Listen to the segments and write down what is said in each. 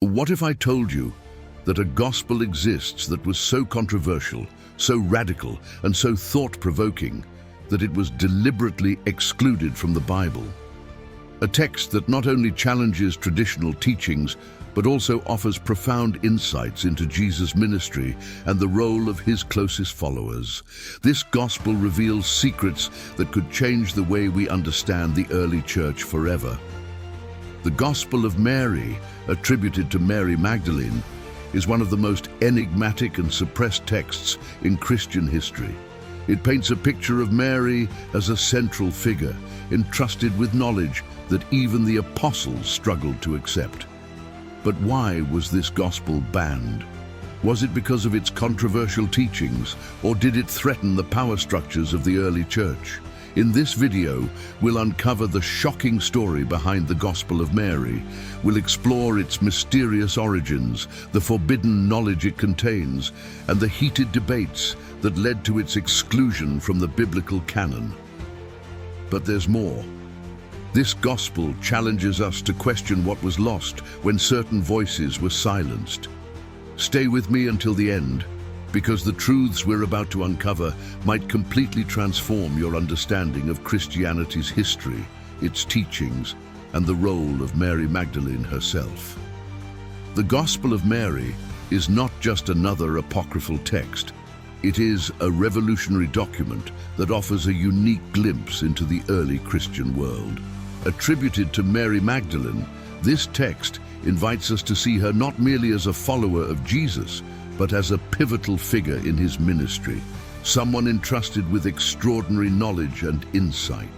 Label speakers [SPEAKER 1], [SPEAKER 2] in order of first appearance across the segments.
[SPEAKER 1] What if I told you that a gospel exists that was so controversial, so radical, and so thought-provoking that it was deliberately excluded from the Bible? A text that not only challenges traditional teachings, but also offers profound insights into Jesus' ministry and the role of his closest followers. This gospel reveals secrets that could change the way we understand the early church forever. The Gospel of Mary, attributed to Mary Magdalene, is one of the most enigmatic and suppressed texts in Christian history. It paints a picture of Mary as a central figure, entrusted with knowledge that even the apostles struggled to accept. But why was this gospel banned? Was it because of its controversial teachings, or did it threaten the power structures of the early church? In this video, we'll uncover the shocking story behind the Gospel of Mary. We'll explore its mysterious origins, the forbidden knowledge it contains, and the heated debates that led to its exclusion from the biblical canon. But there's more. This gospel challenges us to question what was lost when certain voices were silenced. Stay with me until the end, because the truths we're about to uncover might completely transform your understanding of Christianity's history, its teachings, and the role of Mary Magdalene herself. The Gospel of Mary is not just another apocryphal text. It is a revolutionary document that offers a unique glimpse into the early Christian world. Attributed to Mary Magdalene, this text invites us to see her not merely as a follower of Jesus, but as a pivotal figure in his ministry, someone entrusted with extraordinary knowledge and insight.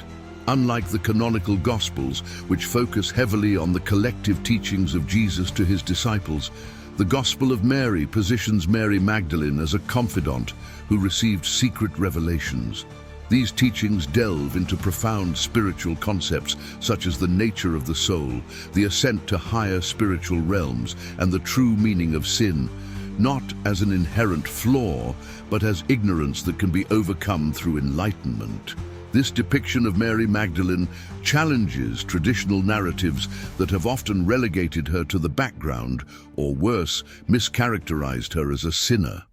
[SPEAKER 1] Unlike the canonical Gospels, which focus heavily on the collective teachings of Jesus to his disciples, the Gospel of Mary positions Mary Magdalene as a confidant who received secret revelations. These teachings delve into profound spiritual concepts such as the nature of the soul, the ascent to higher spiritual realms, and the true meaning of sin, not as an inherent flaw, but as ignorance that can be overcome through enlightenment. This depiction of Mary Magdalene challenges traditional narratives that have often relegated her to the background, or worse, mischaracterized her as a sinner.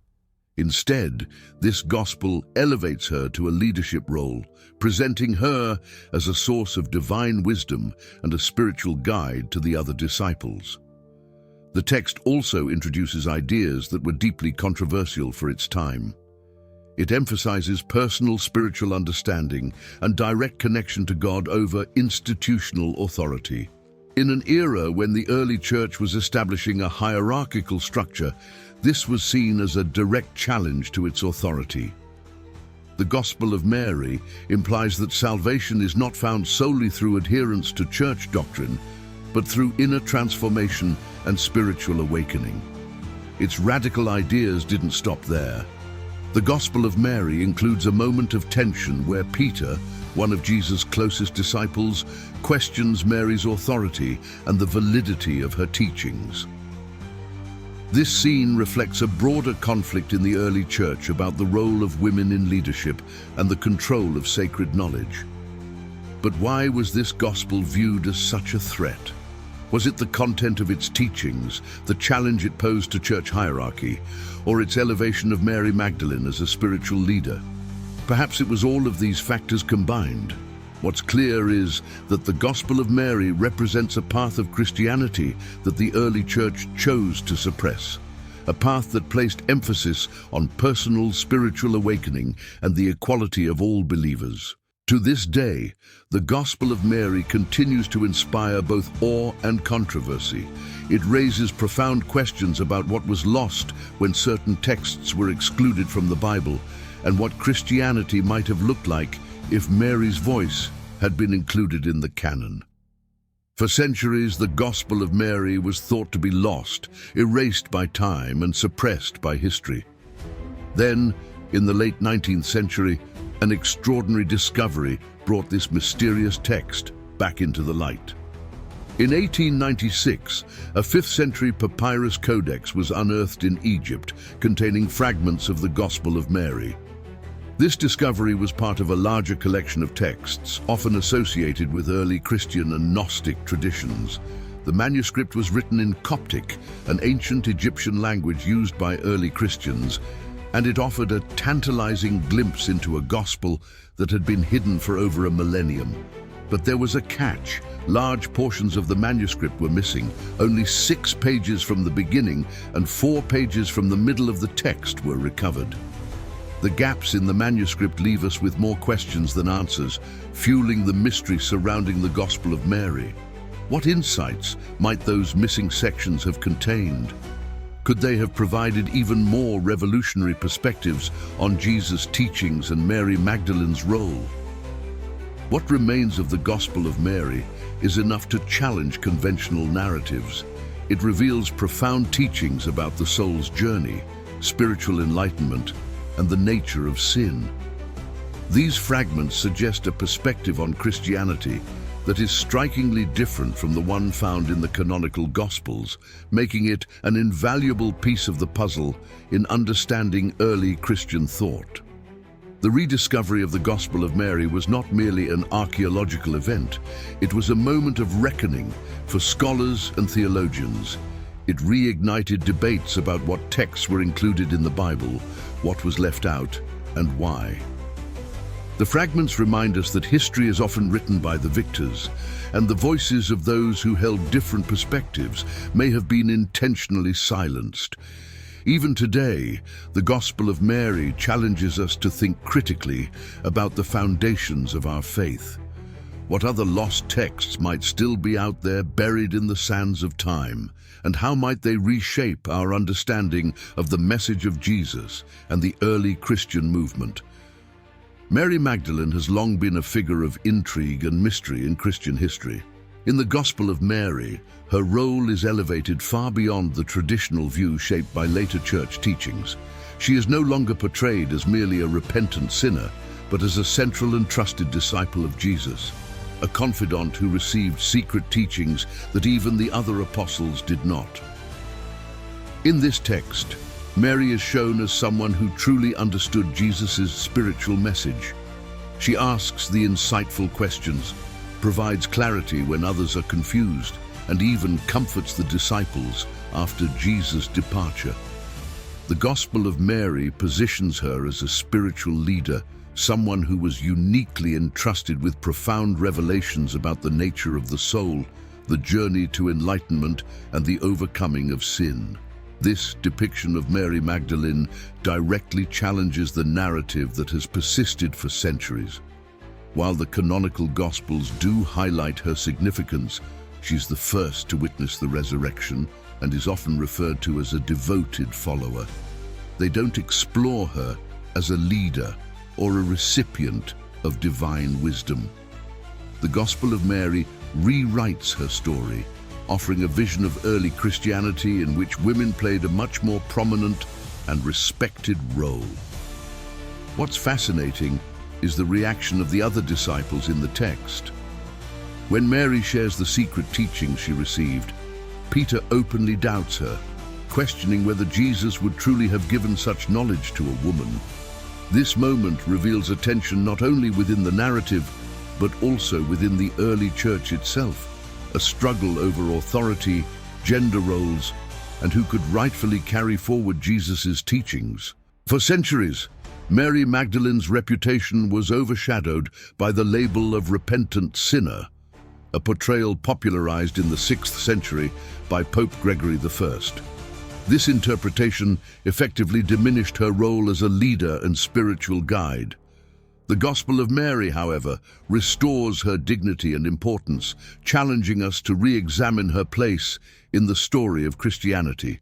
[SPEAKER 1] Instead, this gospel elevates her to a leadership role, presenting her as a source of divine wisdom and a spiritual guide to the other disciples. The text also introduces ideas that were deeply controversial for its time. It emphasizes personal spiritual understanding and direct connection to God over institutional authority. In an era when the early church was establishing a hierarchical structure, this was seen as a direct challenge to its authority. The Gospel of Mary implies that salvation is not found solely through adherence to church doctrine, but through inner transformation and spiritual awakening. Its radical ideas didn't stop there. The Gospel of Mary includes a moment of tension where Peter, one of Jesus' closest disciples, questions Mary's authority and the validity of her teachings. This scene reflects a broader conflict in the early church about the role of women in leadership and the control of sacred knowledge. But why was this gospel viewed as such a threat? Was it the content of its teachings, the challenge it posed to church hierarchy, or its elevation of Mary Magdalene as a spiritual leader? Perhaps it was all of these factors combined. What's clear is that the Gospel of Mary represents a path of Christianity that the early church chose to suppress, a path that placed emphasis on personal spiritual awakening and the equality of all believers. To this day, the Gospel of Mary continues to inspire both awe and controversy. It raises profound questions about what was lost when certain texts were excluded from the Bible, and what Christianity might have looked like if Mary's voice had been included in the canon. For centuries, the Gospel of Mary was thought to be lost, erased by time, and suppressed by history. Then, in the late 19th century, an extraordinary discovery brought this mysterious text back into the light. In 1896, a 5th-century papyrus codex was unearthed in Egypt, containing fragments of the Gospel of Mary. This discovery was part of a larger collection of texts, often associated with early Christian and Gnostic traditions. The manuscript was written in Coptic, an ancient Egyptian language used by early Christians, and it offered a tantalizing glimpse into a gospel that had been hidden for over a millennium. But there was a catch. Large portions of the manuscript were missing. Only 6 pages from the beginning and 4 pages from the middle of the text were recovered. The gaps in the manuscript leave us with more questions than answers, fueling the mystery surrounding the Gospel of Mary. What insights might those missing sections have contained? Could they have provided even more revolutionary perspectives on Jesus' teachings and Mary Magdalene's role? What remains of the Gospel of Mary is enough to challenge conventional narratives. It reveals profound teachings about the soul's journey, spiritual enlightenment, and the nature of sin. These fragments suggest a perspective on Christianity that is strikingly different from the one found in the canonical Gospels, making it an invaluable piece of the puzzle in understanding early Christian thought. The rediscovery of the Gospel of Mary was not merely an archaeological event, it was a moment of reckoning for scholars and theologians. It reignited debates about what texts were included in the Bible, what was left out, and why. The fragments remind us that history is often written by the victors, and the voices of those who held different perspectives may have been intentionally silenced. Even today, the Gospel of Mary challenges us to think critically about the foundations of our faith. What other lost texts might still be out there buried in the sands of time, and how might they reshape our understanding of the message of Jesus and the early Christian movement? Mary Magdalene has long been a figure of intrigue and mystery in Christian history. In the Gospel of Mary, her role is elevated far beyond the traditional view shaped by later church teachings. She is no longer portrayed as merely a repentant sinner, but as a central and trusted disciple of Jesus, a confidant who received secret teachings that even the other apostles did not. In this text, Mary is shown as someone who truly understood Jesus' spiritual message. She asks the insightful questions, provides clarity when others are confused, and even comforts the disciples after Jesus' departure. The Gospel of Mary positions her as a spiritual leader, someone who was uniquely entrusted with profound revelations about the nature of the soul, the journey to enlightenment, and the overcoming of sin. This depiction of Mary Magdalene directly challenges the narrative that has persisted for centuries. While the canonical Gospels do highlight her significance, she's the first to witness the resurrection and is often referred to as a devoted follower. They don't explore her as a leader or a recipient of divine wisdom. The Gospel of Mary rewrites her story, offering a vision of early Christianity in which women played a much more prominent and respected role. What's fascinating is the reaction of the other disciples in the text. When Mary shares the secret teachings she received, Peter openly doubts her, questioning whether Jesus would truly have given such knowledge to a woman. This moment reveals a tension not only within the narrative, but also within the early church itself, a struggle over authority, gender roles, and who could rightfully carry forward Jesus' teachings. For centuries, Mary Magdalene's reputation was overshadowed by the label of repentant sinner, a portrayal popularized in the 6th century by Pope Gregory I. This interpretation effectively diminished her role as a leader and spiritual guide. The Gospel of Mary, however, restores her dignity and importance, challenging us to re-examine her place in the story of Christianity.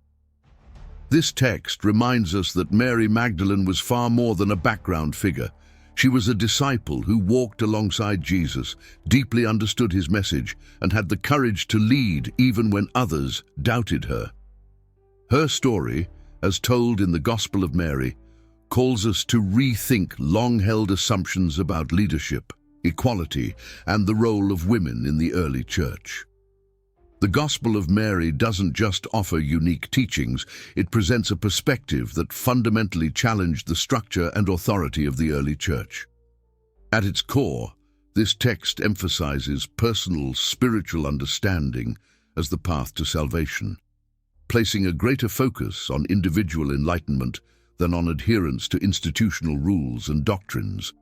[SPEAKER 1] This text reminds us that Mary Magdalene was far more than a background figure. She was a disciple who walked alongside Jesus, deeply understood his message, and had the courage to lead even when others doubted her. Her story, as told in the Gospel of Mary, calls us to rethink long-held assumptions about leadership, equality, and the role of women in the early church. The Gospel of Mary doesn't just offer unique teachings, it presents a perspective that fundamentally challenged the structure and authority of the early church. At its core, this text emphasizes personal spiritual understanding, as the path to salvation, placing a greater focus on individual enlightenment than on adherence to institutional rules and doctrines.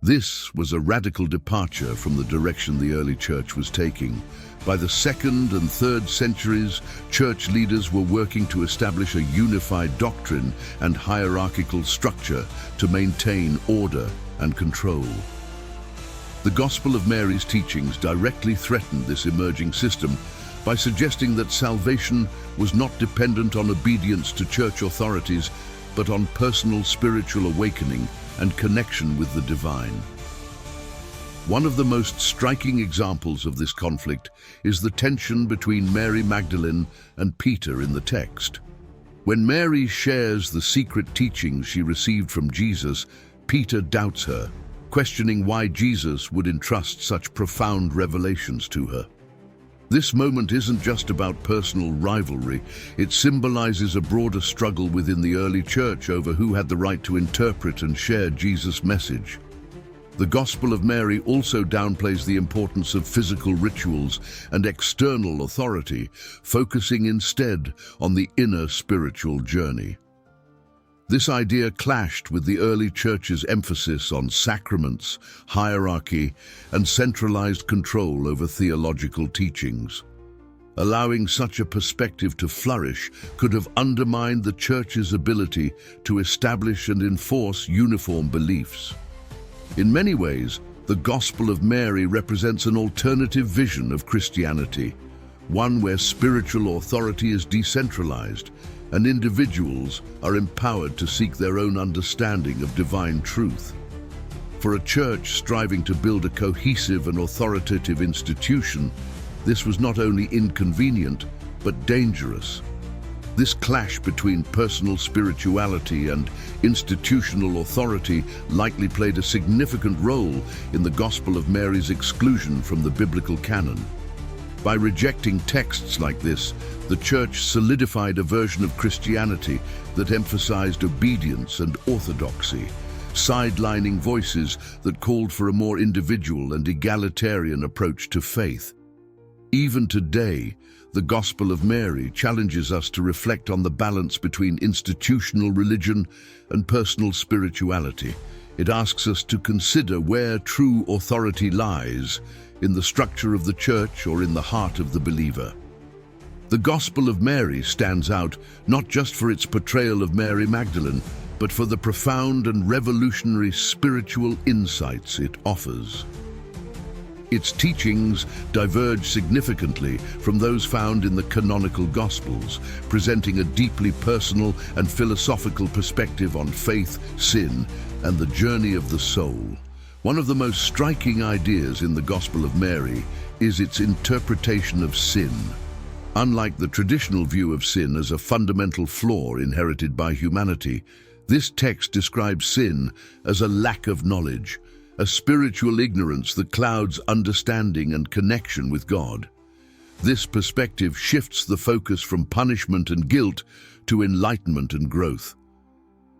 [SPEAKER 1] This was a radical departure from the direction the early church was taking. By the 2nd and 3rd centuries, church leaders were working to establish a unified doctrine and hierarchical structure to maintain order and control. The Gospel of Mary's teachings directly threatened this emerging system by suggesting that salvation was not dependent on obedience to church authorities, but on personal spiritual awakening and connection with the divine. One of the most striking examples of this conflict is the tension between Mary Magdalene and Peter in the text. When Mary shares the secret teachings she received from Jesus, Peter doubts her, questioning why Jesus would entrust such profound revelations to her. This moment isn't just about personal rivalry, it symbolizes a broader struggle within the early church over who had the right to interpret and share Jesus' message. The Gospel of Mary also downplays the importance of physical rituals and external authority, focusing instead on the inner spiritual journey. This idea clashed with the early church's emphasis on sacraments, hierarchy, and centralized control over theological teachings. Allowing such a perspective to flourish could have undermined the church's ability to establish and enforce uniform beliefs. In many ways, the Gospel of Mary represents an alternative vision of Christianity, one where spiritual authority is decentralized and individuals are empowered to seek their own understanding of divine truth. For a church striving to build a cohesive and authoritative institution, this was not only inconvenient, but dangerous. This clash between personal spirituality and institutional authority likely played a significant role in the Gospel of Mary's exclusion from the biblical canon. By rejecting texts like this, the Church solidified a version of Christianity that emphasized obedience and orthodoxy, sidelining voices that called for a more individual and egalitarian approach to faith. Even today, the Gospel of Mary challenges us to reflect on the balance between institutional religion and personal spirituality. It asks us to consider where true authority lies, in the structure of the church or in the heart of the believer. The Gospel of Mary stands out not just for its portrayal of Mary Magdalene, but for the profound and revolutionary spiritual insights it offers. Its teachings diverge significantly from those found in the canonical Gospels, presenting a deeply personal and philosophical perspective on faith, sin, and the journey of the soul. One of the most striking ideas in the Gospel of Mary is its interpretation of sin. Unlike the traditional view of sin as a fundamental flaw inherited by humanity, this text describes sin as a lack of knowledge, a spiritual ignorance that clouds understanding and connection with God. This perspective shifts the focus from punishment and guilt to enlightenment and growth.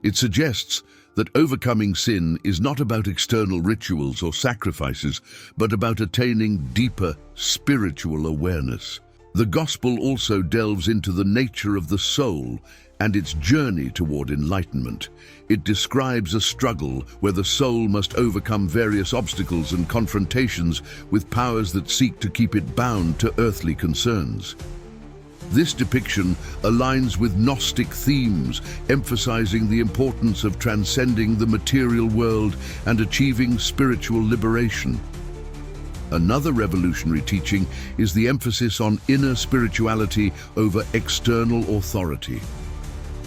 [SPEAKER 1] It suggests that overcoming sin is not about external rituals or sacrifices, but about attaining deeper spiritual awareness. The Gospel also delves into the nature of the soul and its journey toward enlightenment. It describes a struggle where the soul must overcome various obstacles and confrontations with powers that seek to keep it bound to earthly concerns. This depiction aligns with Gnostic themes, emphasizing the importance of transcending the material world and achieving spiritual liberation. Another revolutionary teaching is the emphasis on inner spirituality over external authority.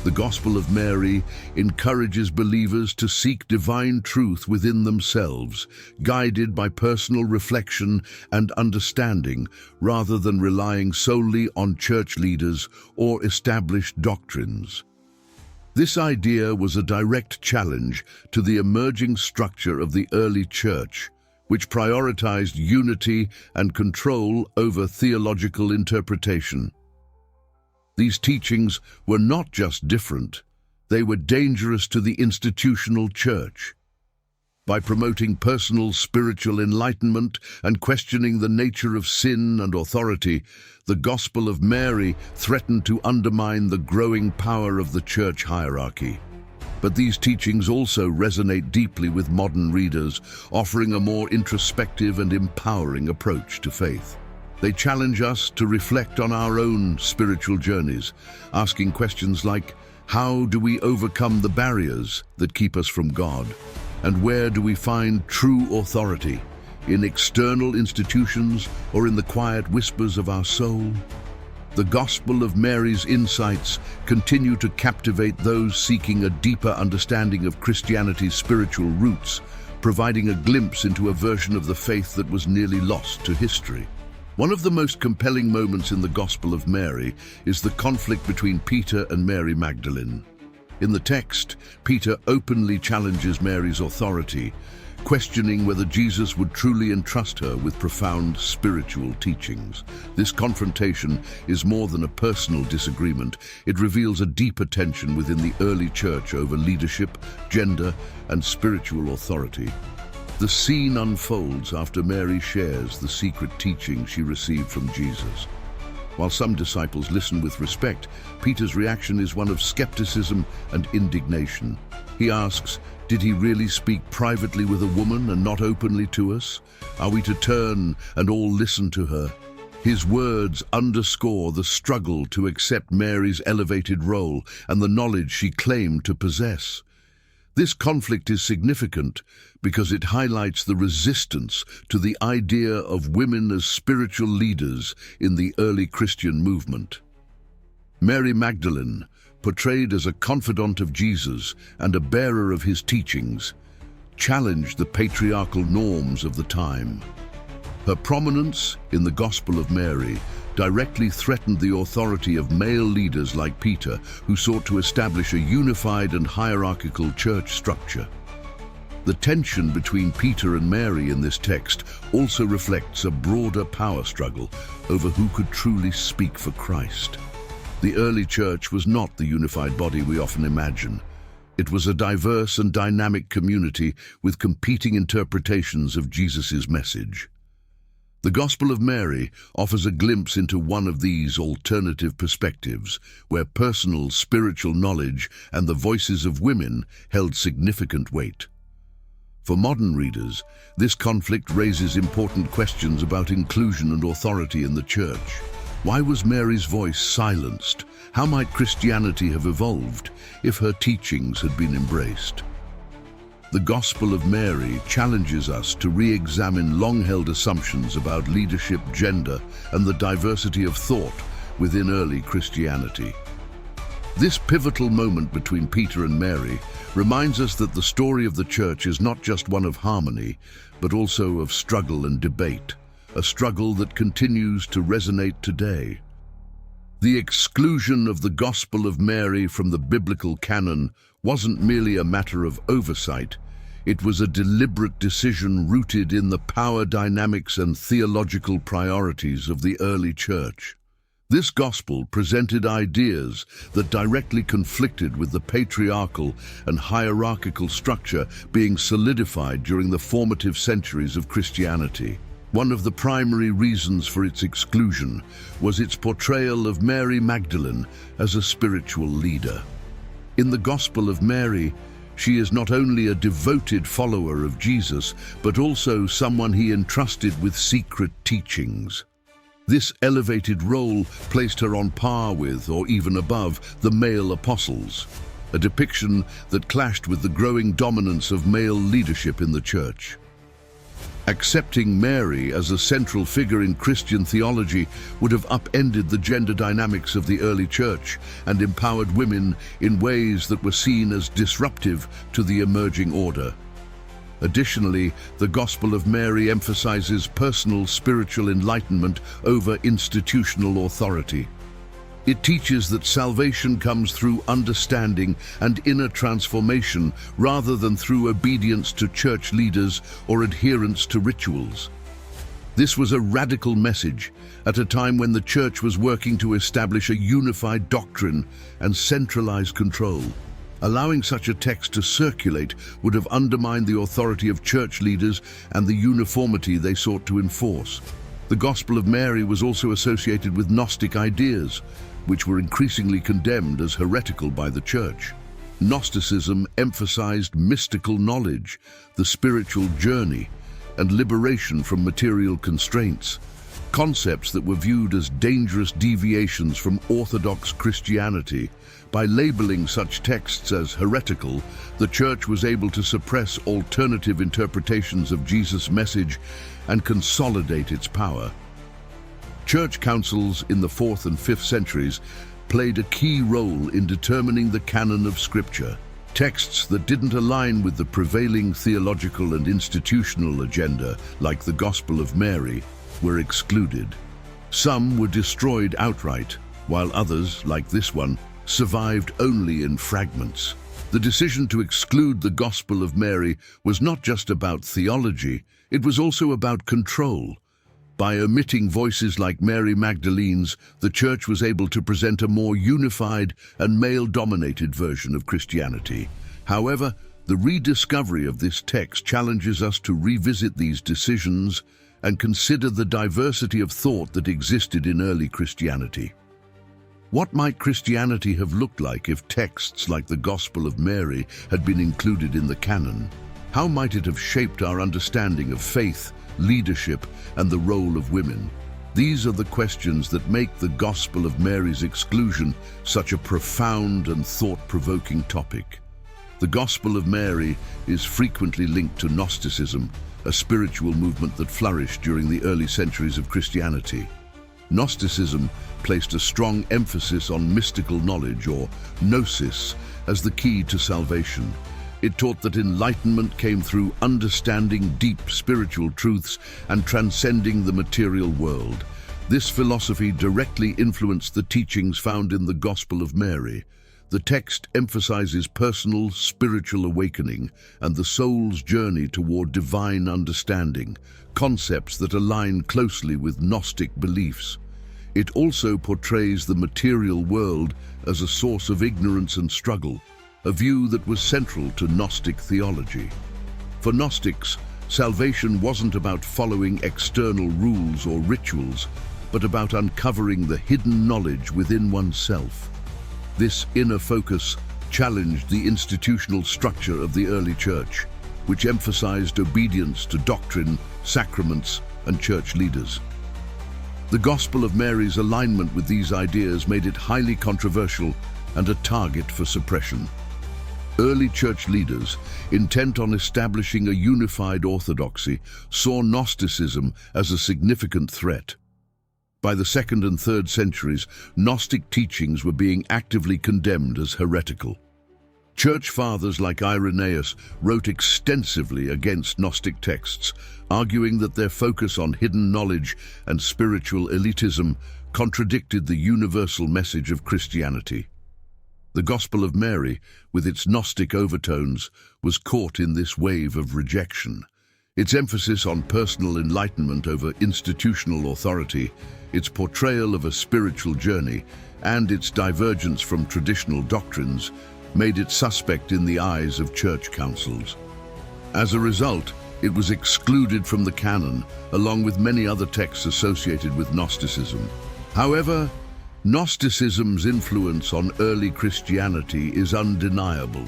[SPEAKER 1] The Gospel of Mary encourages believers to seek divine truth within themselves, guided by personal reflection and understanding, rather than relying solely on church leaders or established doctrines. This idea was a direct challenge to the emerging structure of the early church, which prioritized unity and control over theological interpretation. These teachings were not just different, they were dangerous to the institutional church. By promoting personal spiritual enlightenment and questioning the nature of sin and authority, the Gospel of Mary threatened to undermine the growing power of the church hierarchy. But these teachings also resonate deeply with modern readers, offering a more introspective and empowering approach to faith. They challenge us to reflect on our own spiritual journeys, asking questions like, how do we overcome the barriers that keep us from God? And where do we find true authority? In external institutions or in the quiet whispers of our soul? The Gospel of Mary's insights continue to captivate those seeking a deeper understanding of Christianity's spiritual roots, providing a glimpse into a version of the faith that was nearly lost to history. One of the most compelling moments in the Gospel of Mary is the conflict between Peter and Mary Magdalene. In the text, Peter openly challenges Mary's authority, questioning whether Jesus would truly entrust her with profound spiritual teachings. This confrontation is more than a personal disagreement. It reveals a deeper tension within the early church over leadership, gender, and spiritual authority. The scene unfolds after Mary shares the secret teaching she received from Jesus. While some disciples listen with respect, Peter's reaction is one of skepticism and indignation. He asks, did he really speak privately with a woman and not openly to us? Are we to turn and all listen to her? His words underscore the struggle to accept Mary's elevated role and the knowledge she claimed to possess. This conflict is significant because it highlights the resistance to the idea of women as spiritual leaders in the early Christian movement. Mary Magdalene, portrayed as a confidant of Jesus and a bearer of his teachings, challenged the patriarchal norms of the time. Her prominence in the Gospel of Mary directly threatened the authority of male leaders like Peter, who sought to establish a unified and hierarchical church structure. The tension between Peter and Mary in this text also reflects a broader power struggle over who could truly speak for Christ. The early church was not the unified body we often imagine. It was a diverse and dynamic community with competing interpretations of Jesus' message. The Gospel of Mary offers a glimpse into one of these alternative perspectives, where personal spiritual knowledge and the voices of women held significant weight. For modern readers, this conflict raises important questions about inclusion and authority in the church. Why was Mary's voice silenced? How might Christianity have evolved if her teachings had been embraced? The Gospel of Mary challenges us to re-examine long-held assumptions about leadership, gender, and the diversity of thought within early Christianity. This pivotal moment between Peter and Mary reminds us that the story of the church is not just one of harmony, but also of struggle and debate, a struggle that continues to resonate today. The exclusion of the Gospel of Mary from the biblical canon wasn't merely a matter of oversight. It was a deliberate decision rooted in the power dynamics and theological priorities of the early church. This gospel presented ideas that directly conflicted with the patriarchal and hierarchical structure being solidified during the formative centuries of Christianity. One of the primary reasons for its exclusion was its portrayal of Mary Magdalene as a spiritual leader. In the Gospel of Mary, she is not only a devoted follower of Jesus, but also someone he entrusted with secret teachings. This elevated role placed her on par with, or even above, the male apostles, a depiction that clashed with the growing dominance of male leadership in the church. Accepting Mary as a central figure in Christian theology would have upended the gender dynamics of the early church and empowered women in ways that were seen as disruptive to the emerging order. Additionally, the Gospel of Mary emphasizes personal spiritual enlightenment over institutional authority. It teaches that salvation comes through understanding and inner transformation rather than through obedience to church leaders or adherence to rituals. This was a radical message at a time when the church was working to establish a unified doctrine and centralized control. Allowing such a text to circulate would have undermined the authority of church leaders and the uniformity they sought to enforce. The Gospel of Mary was also associated with Gnostic ideas, which were increasingly condemned as heretical by the church. Gnosticism emphasized mystical knowledge, the spiritual journey, and liberation from material constraints, concepts that were viewed as dangerous deviations from orthodox Christianity. By labeling such texts as heretical, the church was able to suppress alternative interpretations of Jesus' message and consolidate its power. Church councils in the 4th and 5th centuries played a key role in determining the canon of Scripture. Texts that didn't align with the prevailing theological and institutional agenda, like the Gospel of Mary, were excluded. Some were destroyed outright, while others, like this one, survived only in fragments. The decision to exclude the Gospel of Mary was not just about theology, it was also about control. By omitting voices like Mary Magdalene's, the Church was able to present a more unified and male-dominated version of Christianity. However, the rediscovery of this text challenges us to revisit these decisions and consider the diversity of thought that existed in early Christianity. What might Christianity have looked like if texts like the Gospel of Mary had been included in the canon? How might it have shaped our understanding of faith, leadership, and the role of women? These are the questions that make the Gospel of Mary's exclusion such a profound and thought-provoking topic. The Gospel of Mary is frequently linked to Gnosticism, a spiritual movement that flourished during the early centuries of Christianity. Gnosticism placed a strong emphasis on mystical knowledge, or gnosis, as the key to salvation. It taught that enlightenment came through understanding deep spiritual truths and transcending the material world. This philosophy directly influenced the teachings found in the Gospel of Mary. The text emphasizes personal spiritual awakening and the soul's journey toward divine understanding, concepts that align closely with Gnostic beliefs. It also portrays the material world as a source of ignorance and struggle, a view that was central to Gnostic theology. For Gnostics, salvation wasn't about following external rules or rituals, but about uncovering the hidden knowledge within oneself. This inner focus challenged the institutional structure of the early church, which emphasized obedience to doctrine, sacraments, and church leaders. The Gospel of Mary's alignment with these ideas made it highly controversial and a target for suppression. Early church leaders, intent on establishing a unified orthodoxy, saw Gnosticism as a significant threat. By the 2nd and 3rd centuries, Gnostic teachings were being actively condemned as heretical. Church fathers like Irenaeus wrote extensively against Gnostic texts, arguing that their focus on hidden knowledge and spiritual elitism contradicted the universal message of Christianity. The Gospel of Mary, with its Gnostic overtones, was caught in this wave of rejection. Its emphasis on personal enlightenment over institutional authority, its portrayal of a spiritual journey, and its divergence from traditional doctrines made it suspect in the eyes of church councils. As a result, it was excluded from the canon, along with many other texts associated with Gnosticism. However, Gnosticism's influence on early Christianity is undeniable.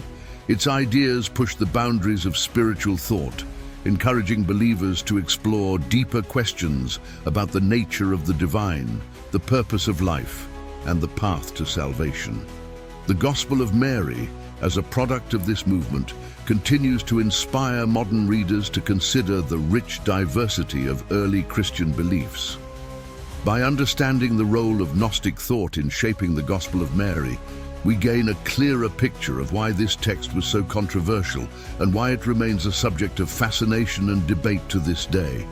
[SPEAKER 1] Its ideas pushed the boundaries of spiritual thought, encouraging believers to explore deeper questions about the nature of the divine, the purpose of life, and the path to salvation. The Gospel of Mary, as a product of this movement, continues to inspire modern readers to consider the rich diversity of early Christian beliefs. By understanding the role of Gnostic thought in shaping the Gospel of Mary, we gain a clearer picture of why this text was so controversial and why it remains a subject of fascination and debate to this day.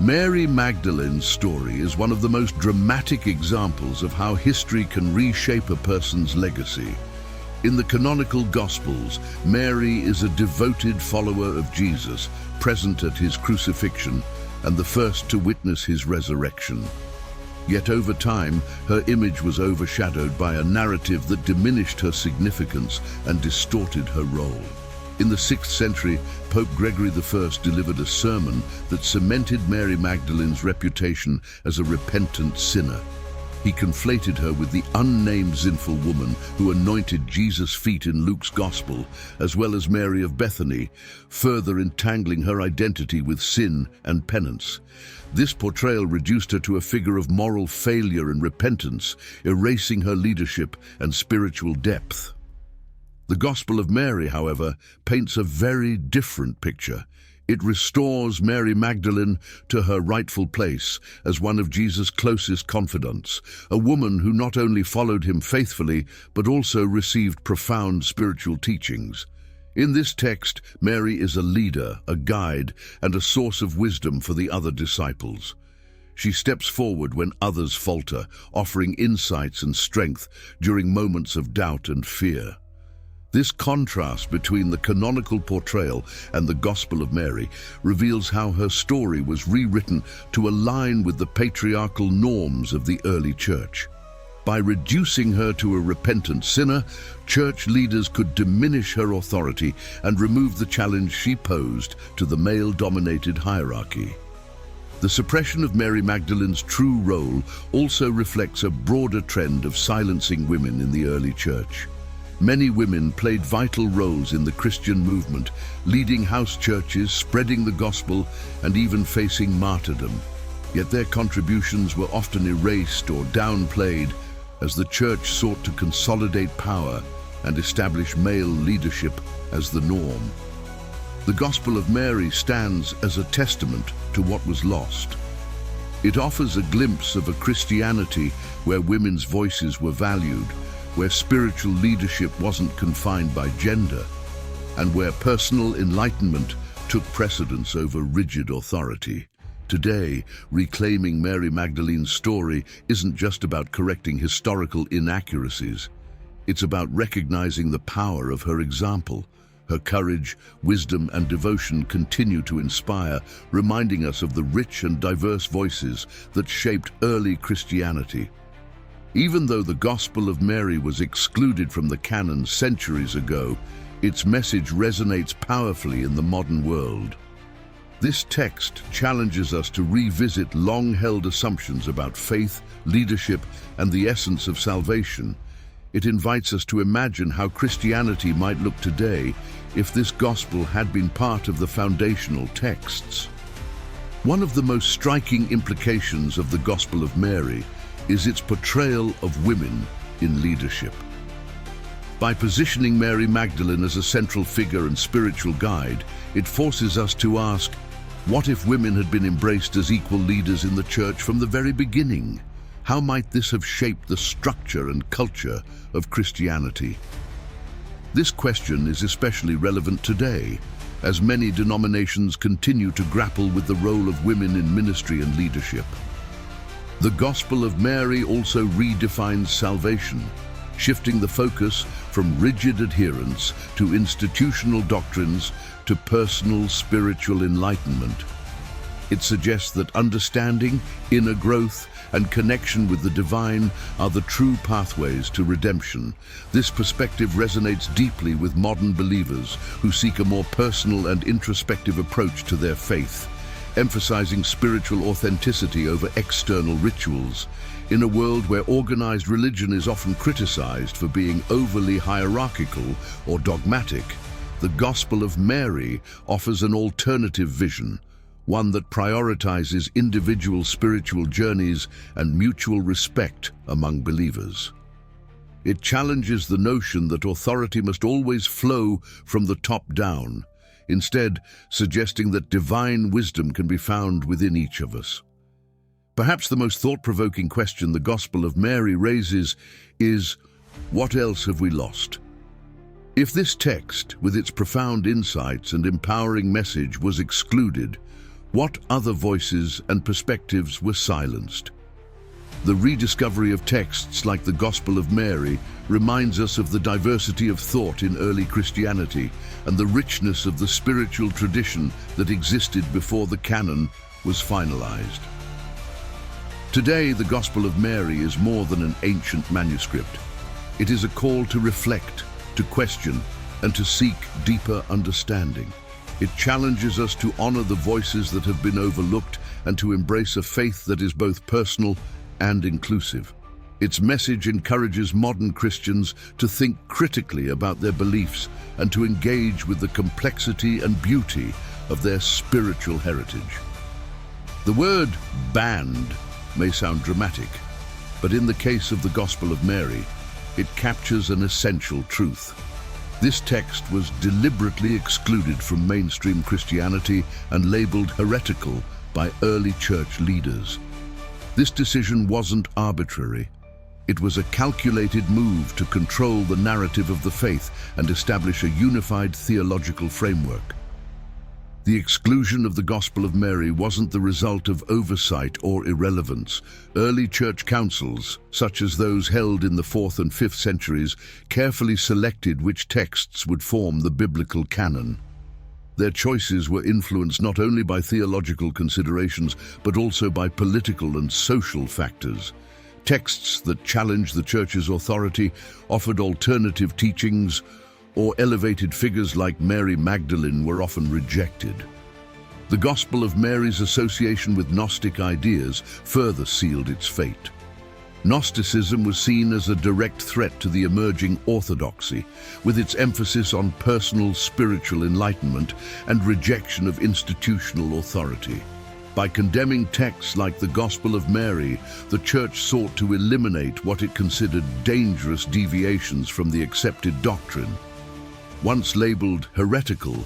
[SPEAKER 1] Mary Magdalene's story is one of the most dramatic examples of how history can reshape a person's legacy. In the canonical Gospels, Mary is a devoted follower of Jesus, present at his crucifixion and the first to witness his resurrection. Yet over time, her image was overshadowed by a narrative that diminished her significance and distorted her role. In the 6th century, Pope Gregory I delivered a sermon that cemented Mary Magdalene's reputation as a repentant sinner. He conflated her with the unnamed sinful woman who anointed Jesus' feet in Luke's Gospel, as well as Mary of Bethany, further entangling her identity with sin and penance. This portrayal reduced her to a figure of moral failure and repentance, erasing her leadership and spiritual depth. The Gospel of Mary, however, paints a very different picture. It restores Mary Magdalene to her rightful place as one of Jesus' closest confidants, a woman who not only followed him faithfully, but also received profound spiritual teachings. In this text, Mary is a leader, a guide, and a source of wisdom for the other disciples. She steps forward when others falter, offering insights and strength during moments of doubt and fear. This contrast between the canonical portrayal and the Gospel of Mary reveals how her story was rewritten to align with the patriarchal norms of the early church. By reducing her to a repentant sinner, church leaders could diminish her authority and remove the challenge she posed to the male-dominated hierarchy. The suppression of Mary Magdalene's true role also reflects a broader trend of silencing women in the early church. Many women played vital roles in the Christian movement, leading house churches, spreading the gospel, and even facing martyrdom. Yet their contributions were often erased or downplayed as the church sought to consolidate power and establish male leadership as the norm. The Gospel of Mary stands as a testament to what was lost. It offers a glimpse of a Christianity where women's voices were valued, where spiritual leadership wasn't confined by gender, and where personal enlightenment took precedence over rigid authority. Today, reclaiming Mary Magdalene's story isn't just about correcting historical inaccuracies. It's about recognizing the power of her example. Her courage, wisdom, and devotion continue to inspire, reminding us of the rich and diverse voices that shaped early Christianity. Even though the Gospel of Mary was excluded from the canon centuries ago, its message resonates powerfully in the modern world. This text challenges us to revisit long-held assumptions about faith, leadership, and the essence of salvation. It invites us to imagine how Christianity might look today if this gospel had been part of the foundational texts. One of the most striking implications of the Gospel of Mary is its portrayal of women in leadership. By positioning Mary Magdalene as a central figure and spiritual guide, it forces us to ask, what if women had been embraced as equal leaders in the church from the very beginning? How might this have shaped the structure and culture of Christianity? This question is especially relevant today, as many denominations continue to grapple with the role of women in ministry and leadership. The Gospel of Mary also redefines salvation, shifting the focus from rigid adherence to institutional doctrines to personal spiritual enlightenment. It suggests that understanding, inner growth, and connection with the divine are the true pathways to redemption. This perspective resonates deeply with modern believers who seek a more personal and introspective approach to their faith, emphasizing spiritual authenticity over external rituals. In a world where organized religion is often criticized for being overly hierarchical or dogmatic, the Gospel of Mary offers an alternative vision, one that prioritizes individual spiritual journeys and mutual respect among believers. It challenges the notion that authority must always flow from the top down, instead suggesting that divine wisdom can be found within each of us. Perhaps the most thought-provoking question the Gospel of Mary raises is, what else have we lost? If this text, with its profound insights and empowering message, was excluded, what other voices and perspectives were silenced? The rediscovery of texts like the Gospel of Mary reminds us of the diversity of thought in early Christianity and the richness of the spiritual tradition that existed before the canon was finalized. Today, the Gospel of Mary is more than an ancient manuscript. It is a call to reflect, to question, and to seek deeper understanding. It challenges us to honor the voices that have been overlooked and to embrace a faith that is both personal and inclusive. Its message encourages modern Christians to think critically about their beliefs and to engage with the complexity and beauty of their spiritual heritage. The word banned may sound dramatic, but in the case of the Gospel of Mary, it captures an essential truth. This text was deliberately excluded from mainstream Christianity and labeled heretical by early church leaders. This decision wasn't arbitrary. It was a calculated move to control the narrative of the faith and establish a unified theological framework. The exclusion of the Gospel of Mary wasn't the result of oversight or irrelevance. Early church councils, such as those held in the 4th and 5th centuries, carefully selected which texts would form the biblical canon. Their choices were influenced not only by theological considerations, but also by political and social factors. Texts that challenged the church's authority, offered alternative teachings, or elevated figures like Mary Magdalene were often rejected. The Gospel of Mary's association with Gnostic ideas further sealed its fate. Gnosticism was seen as a direct threat to the emerging orthodoxy, with its emphasis on personal spiritual enlightenment and rejection of institutional authority. By condemning texts like the Gospel of Mary, the Church sought to eliminate what it considered dangerous deviations from the accepted doctrine. Once labeled heretical,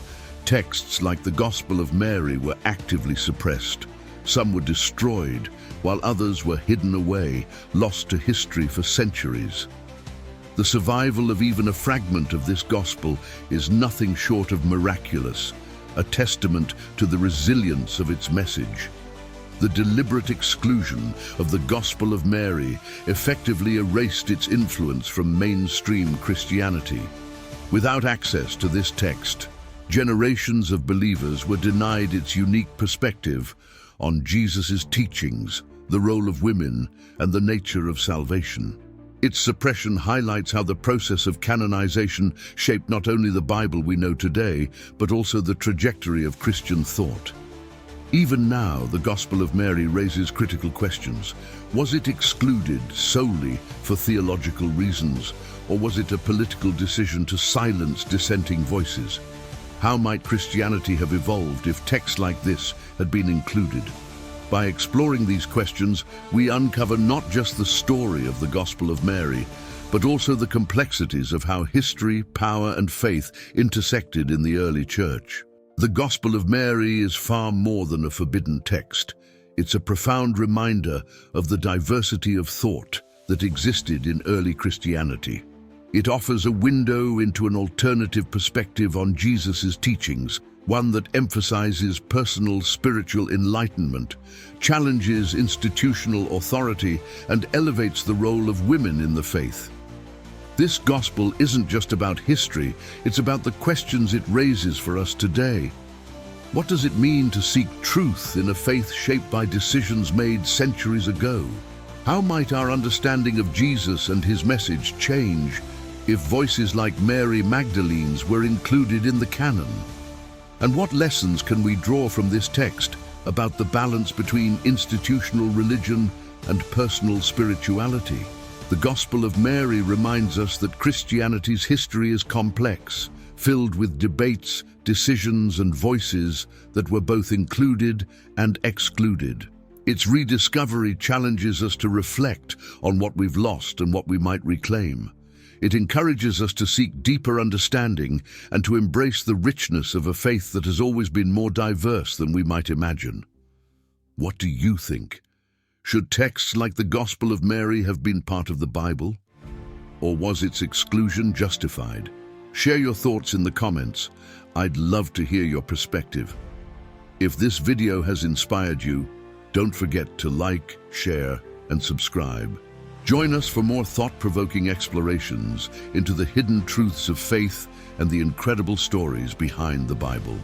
[SPEAKER 1] texts like the Gospel of Mary were actively suppressed. Some were destroyed, while others were hidden away, lost to history for centuries. The survival of even a fragment of this gospel is nothing short of miraculous, a testament to the resilience of its message. The deliberate exclusion of the Gospel of Mary effectively erased its influence from mainstream Christianity. Without access to this text, generations of believers were denied its unique perspective on Jesus' teachings, the role of women, and the nature of salvation. Its suppression highlights how the process of canonization shaped not only the Bible we know today, but also the trajectory of Christian thought. Even now, the Gospel of Mary raises critical questions. Was it excluded solely for theological reasons, or was it a political decision to silence dissenting voices? How might Christianity have evolved if texts like this had been included? By exploring these questions, we uncover not just the story of the Gospel of Mary, but also the complexities of how history, power, and faith intersected in the early church. The Gospel of Mary is far more than a forbidden text. It's a profound reminder of the diversity of thought that existed in early Christianity. It offers a window into an alternative perspective on Jesus' teachings, one that emphasizes personal spiritual enlightenment, challenges institutional authority, and elevates the role of women in the faith. This gospel isn't just about history, it's about the questions it raises for us today. What does it mean to seek truth in a faith shaped by decisions made centuries ago? How might our understanding of Jesus and his message change if voices like Mary Magdalene's were included in the canon? And what lessons can we draw from this text about the balance between institutional religion and personal spirituality? The Gospel of Mary reminds us that Christianity's history is complex, filled with debates, decisions, and voices that were both included and excluded. Its rediscovery challenges us to reflect on what we've lost and what we might reclaim. It encourages us to seek deeper understanding and to embrace the richness of a faith that has always been more diverse than we might imagine. What do you think? Should texts like the Gospel of Mary have been part of the Bible? Or was its exclusion justified? Share your thoughts in the comments. I'd love to hear your perspective. If this video has inspired you, don't forget to like, share, and subscribe. Join us for more thought-provoking explorations into the hidden truths of faith and the incredible stories behind the Bible.